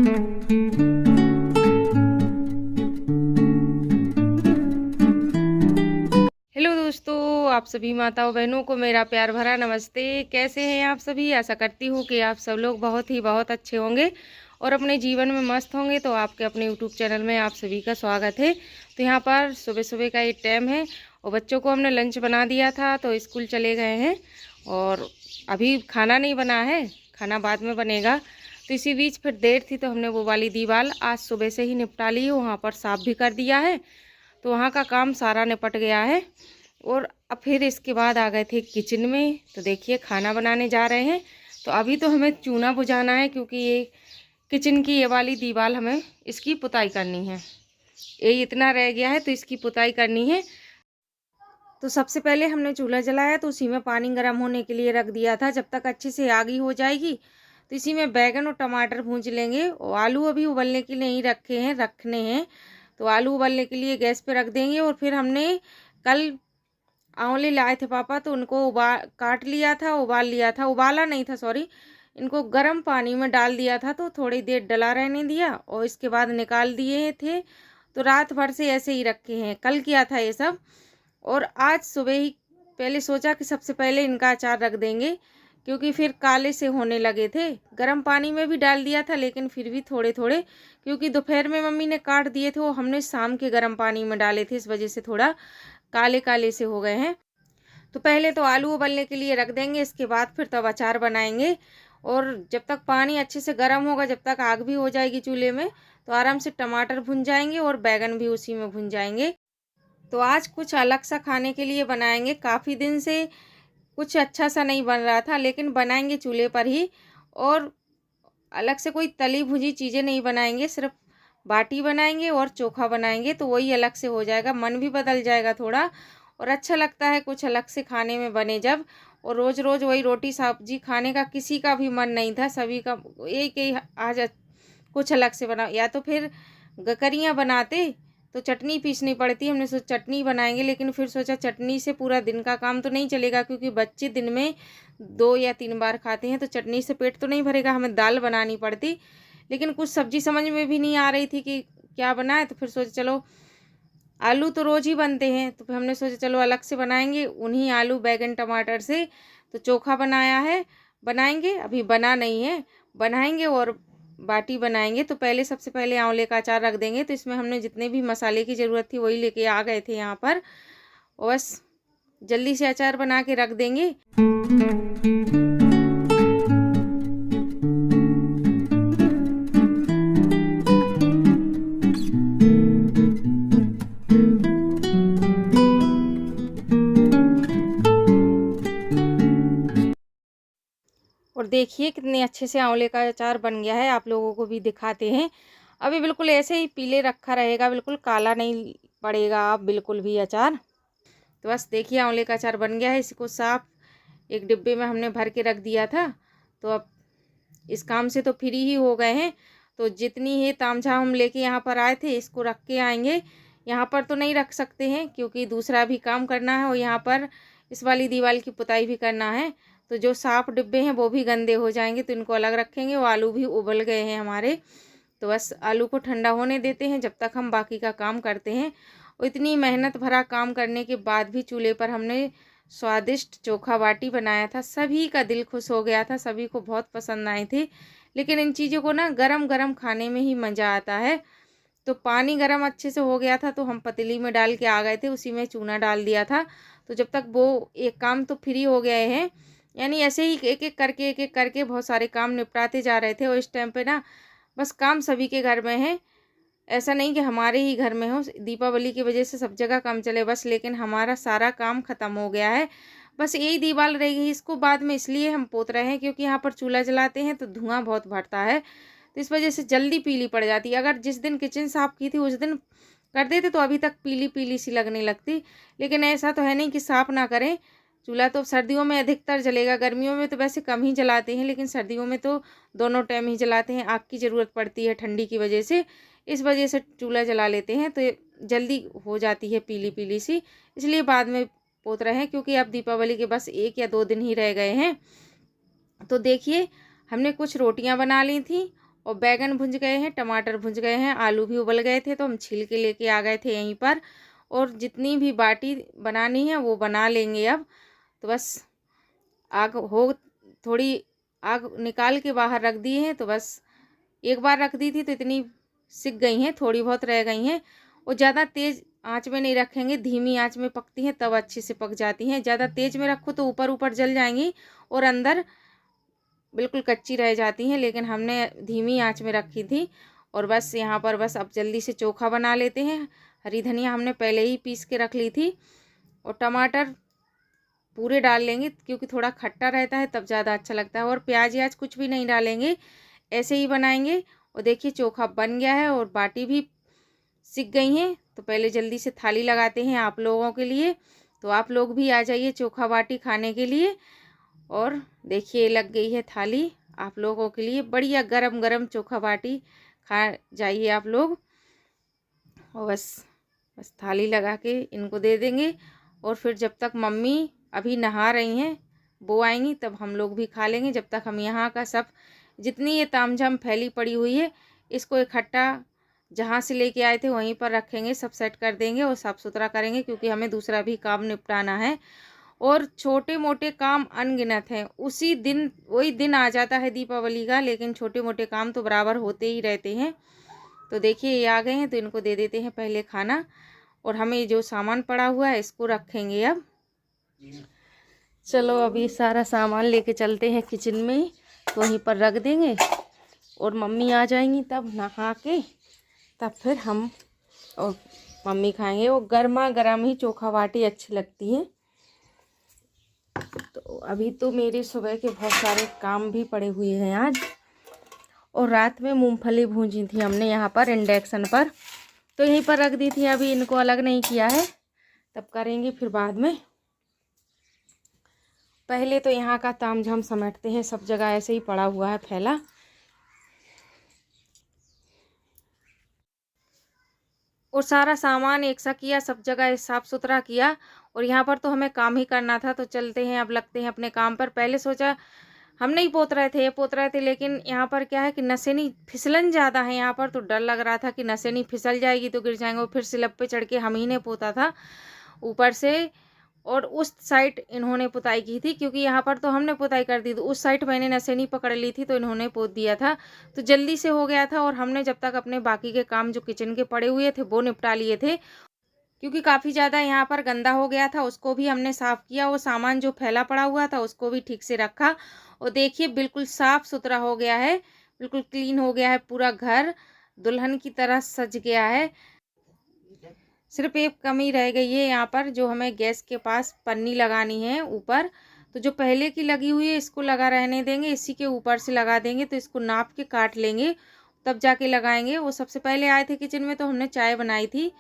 Hello दोस्तों, आप सभी माताओं बहनों को मेरा प्यार भरा नमस्ते। कैसे हैं आप सभी? आशा करती हूँ कि आप सब लोग बहुत अच्छे होंगे और अपने जीवन में मस्त होंगे। तो आपके अपने यूट्यूब चैनल में आप सभी का स्वागत है। तो यहाँ पर सुबह सुबह का ये टाइम है और बच्चों को हमने लंच बना दिया था तो स्कूल चले गए हैं और अभी खाना नहीं बना है, खाना बाद में बनेगा। तो इसी बीच फिर देर थी तो हमने वो वाली दीवार आज सुबह से ही निपटा ली है, वहाँ पर साफ़ भी कर दिया है। तो वहाँ का काम सारा निपट गया है और अब फिर इसके बाद आ गए थे किचन में। तो देखिए खाना बनाने जा रहे हैं। तो अभी तो हमें चूना बुझाना है क्योंकि ये किचन की ये वाली दीवार हमें इसकी पुताई करनी है। ये इतना रह गया है तो इसकी पुताई करनी है। तो सबसे पहले हमने चूल्हा जलाया तो उसी में पानी गर्म होने के लिए रख दिया था। जब तक अच्छे से आगी हो जाएगी तो इसी में बैगन और टमाटर भूंज लेंगे। और आलू अभी उबलने के लिए नहीं रखने हैं। तो आलू उबलने के लिए गैस पे रख देंगे। और फिर हमने कल आंवले लाए थे पापा, तो उनको काट लिया था, उबाल लिया था, उबाला नहीं था सॉरी, इनको गर्म पानी में डाल दिया था। तो थोड़ी देर डला रहने दिया और इसके बाद निकाल दिए थे। तो रात भर से ऐसे ही रखे हैं, कल किया था ये सब। और आज सुबह ही पहले सोचा कि सबसे पहले इनका अचार रख देंगे क्योंकि फिर काले से होने लगे थे। गर्म पानी में भी डाल दिया था लेकिन फिर भी थोड़े थोड़े, क्योंकि दोपहर में मम्मी ने काट दिए थे, वो हमने शाम के गर्म पानी में डाले थे, इस वजह से थोड़ा काले काले से हो गए हैं। तो पहले तो आलू उबलने के लिए रख देंगे, इसके बाद फिर तब अचार बनाएंगे। और जब तक पानी अच्छे से गर्म होगा, जब तक आग भी हो जाएगी चूल्हे में, तो आराम से टमाटर भुन जाएंगे और बैगन भी उसी में भुन जाएंगे। तो आज कुछ अलग सा खाने के लिए बनाएंगे। काफ़ी दिन से कुछ अच्छा सा नहीं बन रहा था लेकिन बनाएंगे चूल्हे पर ही। और अलग से कोई तली भुजी चीज़ें नहीं बनाएंगे, सिर्फ बाटी बनाएंगे और चोखा बनाएंगे। तो वही अलग से हो जाएगा, मन भी बदल जाएगा थोड़ा और अच्छा लगता है कुछ अलग से खाने में बने जब। और रोज़ रोज़ वही रोटी सब्जी खाने का किसी का भी मन नहीं था, सभी का एक ही आज कुछ अलग से बना। या तो फिर गकरियाँ बनाते तो चटनी पीसनी पड़ती, हमने सोचा चटनी बनाएंगे, लेकिन फिर सोचा चटनी से पूरा दिन का काम तो नहीं चलेगा क्योंकि बच्चे दिन में 2 या 3 बार खाते हैं, तो चटनी से पेट तो नहीं भरेगा, हमें दाल बनानी पड़ती। लेकिन कुछ सब्जी समझ में भी नहीं आ रही थी कि क्या बनाए। तो फिर सोचा चलो आलू तो रोज़ ही बनते हैं, तो फिर हमने सोचा चलो अलग से बनाएंगे उन्हीं आलू बैगन टमाटर से। तो चोखा बनाया है, बनाएंगे, अभी बना नहीं है, बनाएंगे और बाटी बनाएंगे। तो पहले सबसे पहले आंवले का अचार रख देंगे। तो इसमें हमने जितने भी मसाले की ज़रूरत थी वही लेके आ गए थे यहाँ पर, और बस जल्दी से अचार बना के रख देंगे। और देखिए कितने अच्छे से आंवले का अचार बन गया है, आप लोगों को भी दिखाते हैं। अभी बिल्कुल ऐसे ही पीले रखा रहेगा, बिल्कुल काला नहीं पड़ेगा आप बिल्कुल भी अचार। तो बस देखिए आंवले का अचार बन गया है। इसको साफ एक डिब्बे में हमने भर के रख दिया था। तो अब इस काम से तो फ्री ही हो गए हैं। तो जितनी है तामझाम हम लेके यहाँ पर आए थे इसको रख के आएंगे। यहाँ पर तो नहीं रख सकते हैं क्योंकि दूसरा भी काम करना है और यहाँ पर इस वाली दीवार की पुताई भी करना है। तो जो साफ डिब्बे हैं वो भी गंदे हो जाएंगे, तो इनको अलग रखेंगे। वो आलू भी उबल गए हैं हमारे, तो बस आलू को ठंडा होने देते हैं जब तक हम बाकी का काम करते हैं। और इतनी मेहनत भरा काम करने के बाद भी चूल्हे पर हमने स्वादिष्ट चोखा बाटी बनाया था। सभी का दिल खुश हो गया था, सभी को बहुत पसंद आए थे। लेकिन इन चीज़ों को ना गरम गरम खाने में ही मज़ा आता है। तो पानी गरम अच्छे से हो गया था तो हम पतीली में डाल के आ गए थे, उसी में चूना डाल दिया था। तो जब तक वो एक काम तो फ्री हो गए हैं, यानी ऐसे ही एक एक करके बहुत सारे काम निपटाते जा रहे थे। और इस टाइम पे ना बस काम सभी के घर में है, ऐसा नहीं कि हमारे ही घर में हो। दीपावली की वजह से सब जगह काम चले बस, लेकिन हमारा सारा काम ख़त्म हो गया है। बस यही दीवार रह गई, इसको बाद में इसलिए हम पोत रहे हैं क्योंकि यहाँ पर चूल्हा जलाते हैं तो धुआं बहुत भरता है, तो इस वजह से जल्दी पीली पड़ जाती है। अगर जिस दिन किचन साफ़ की थी उस दिन कर देते तो अभी तक पीली पीली सी लगने लगती। लेकिन ऐसा तो है नहीं कि साफ़ ना करें। चूल्हा तो सर्दियों में अधिकतर जलेगा, गर्मियों में तो वैसे कम ही जलाते हैं, लेकिन सर्दियों में तो दोनों टाइम ही जलाते हैं। आग की ज़रूरत पड़ती है ठंडी की वजह से, इस वजह से चूल्हा जला लेते हैं तो जल्दी हो जाती है पीली पीली सी, इसलिए बाद में पोत रहे हैं क्योंकि अब दीपावली के बस 1 या 2 दिन ही रह गए हैं। तो देखिए हमने कुछ रोटियां बना ली थी और बैगन भुंज गए हैं, टमाटर भुंज गए हैं, आलू भी उबल गए थे तो हम छील के लेके आ गए थे यहीं पर। और जितनी भी बाटी बनानी है वो बना लेंगे अब। तो बस आग हो, थोड़ी आग निकाल के बाहर रख दी है। तो बस एक बार रख दी थी तो इतनी सिक गई हैं, थोड़ी बहुत रह गई हैं। और ज़्यादा तेज़ आंच में नहीं रखेंगे, धीमी आंच में पकती हैं तब अच्छे से पक जाती हैं। ज़्यादा तेज़ में रखो तो ऊपर ऊपर जल जाएंगी और अंदर बिल्कुल कच्ची रह जाती हैं। लेकिन हमने धीमी आंच में रखी थी। और बस यहाँ पर बस अब जल्दी से चोखा बना लेते हैं। हरी धनिया हमने पहले ही पीस के रख ली थी। और टमाटर पूरे डाल लेंगे क्योंकि थोड़ा खट्टा रहता है तब ज़्यादा अच्छा लगता है। और प्याज याज कुछ भी नहीं डालेंगे, ऐसे ही बनाएंगे। और देखिए चोखा बन गया है और बाटी भी सिक गई हैं। तो पहले जल्दी से थाली लगाते हैं आप लोगों के लिए। तो आप लोग भी आ जाइए चोखा बाटी खाने के लिए। और देखिए लग गई है थाली आप लोगों के लिए, बढ़िया गरम गरम चोखा बाटी खा जाइए आप लोग। और बस थाली लगा के इनको दे देंगे। और फिर जब तक मम्मी अभी नहा रही हैं, वो आएंगी तब हम लोग भी खा लेंगे। जब तक हम यहाँ का सब जितनी ये तामझाम फैली पड़ी हुई है इसको इकट्ठा जहाँ से लेके आए थे वहीं पर रखेंगे, सब सेट कर देंगे और साफ़ सुथरा करेंगे क्योंकि हमें दूसरा भी काम निपटाना है। और छोटे मोटे काम अनगिनत हैं, उसी दिन वही दिन आ जाता है दीपावली का, लेकिन छोटे मोटे काम तो बराबर होते ही रहते हैं। तो देखिए ये आ गए हैं तो इनको दे देते हैं पहले खाना। और हमें जो सामान पड़ा हुआ है इसको रखेंगे अब। चलो अभी सारा सामान लेके चलते हैं किचन में, तो वहीं पर रख देंगे। और मम्मी आ जाएंगी तब नहा के, तब फिर हम और मम्मी खाएंगे। वो गर्मा गर्म ही चोखा बाटी अच्छी लगती है। तो अभी तो मेरे सुबह के बहुत सारे काम भी पड़े हुए हैं आज। और रात में मूंगफली भूंजी थी हमने यहाँ पर इंडक्शन पर, तो यहीं पर रख दी थी। अभी इनको अलग नहीं किया है, तब करेंगे फिर बाद में। पहले तो यहाँ का तामझाम समेटते हैं, सब जगह ऐसे ही पड़ा हुआ है फैला। और सारा सामान एक सा किया, सब जगह साफ़ सुथरा किया। और यहाँ पर तो हमें काम ही करना था, तो चलते हैं अब, लगते हैं अपने काम पर। पहले सोचा हम नहीं पोत रहे थे, ये पोत रहे थे, लेकिन यहाँ पर क्या है कि नसेनी फिसलन ज़्यादा है यहाँ पर, तो डर लग रहा था कि नसेनी फिसल जाएगी तो गिर जाएंगे। और फिर स्लैब पे चढ़ के हम ही ने पोता था ऊपर से। और उस साइड इन्होंने पुताई की थी क्योंकि यहाँ पर तो हमने पुताई कर दी, तो उस साइड मैंने नसेनी पकड़ ली थी तो इन्होंने पोत दिया था। तो जल्दी से हो गया था। और हमने जब तक अपने बाकी के काम जो किचन के पड़े हुए थे वो निपटा लिए थे, क्योंकि काफ़ी ज़्यादा यहाँ पर गंदा हो गया था, उसको भी हमने साफ़ किया। वो सामान जो फैला पड़ा हुआ था उसको भी ठीक से रखा। और देखिए बिल्कुल साफ़ सुथरा हो गया है, बिल्कुल क्लीन हो गया है पूरा घर, दुल्हन की तरह सज गया है। सिर्फ एक कमी रह गई है यहाँ पर, जो हमें गैस के पास पन्नी लगानी है ऊपर। तो जो पहले की लगी हुई है इसको लगा रहने देंगे, इसी के ऊपर से लगा देंगे। तो इसको नाप के काट लेंगे तब जाके लगाएंगे। वो सबसे पहले आए थे किचन में तो हमने चाय बनाई थी।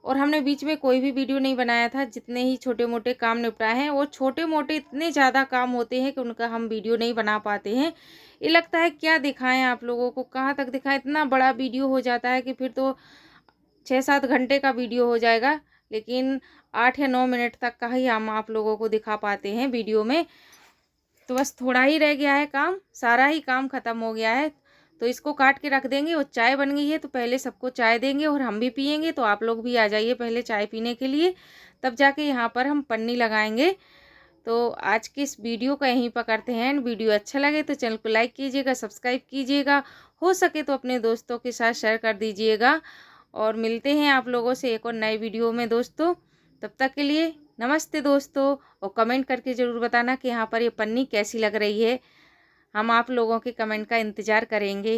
और हमने बीच में कोई भी वीडियो नहीं बनाया था, जितने ही छोटे मोटे काम निपटाए हैं। वो छोटे मोटे इतने ज़्यादा काम होते हैं कि उनका हम वीडियो नहीं बना पाते हैं। ये लगता है क्या दिखाएं आप लोगों को, कहाँ तक दिखाएं, इतना बड़ा वीडियो हो जाता है कि फिर तो 6-7 घंटे का वीडियो हो जाएगा, लेकिन 8 या 9 मिनट तक का ही हम आप लोगों को दिखा पाते हैं वीडियो में। तो बस थोड़ा ही रह गया है काम, सारा ही काम ख़त्म हो गया है। तो इसको काट के रख देंगे। और चाय बन गई है तो पहले सबको चाय देंगे और हम भी पियेंगे। तो आप लोग भी आ जाइए पहले चाय पीने के लिए, तब जाके यहाँ पर हम पन्नी लगाएंगे। तो आज की इस वीडियो का यहीं पर करते हैं। वीडियो अच्छा लगे तो चैनल को लाइक कीजिएगा, सब्सक्राइब कीजिएगा, हो सके तो अपने दोस्तों के साथ शेयर कर दीजिएगा। और मिलते हैं आप लोगों से एक और नए वीडियो में दोस्तों। तब तक के लिए नमस्ते दोस्तों। और कमेंट करके ज़रूर बताना कि यहाँ पर ये पन्नी कैसी लग रही है। हम आप लोगों के कमेंट का इंतज़ार करेंगे।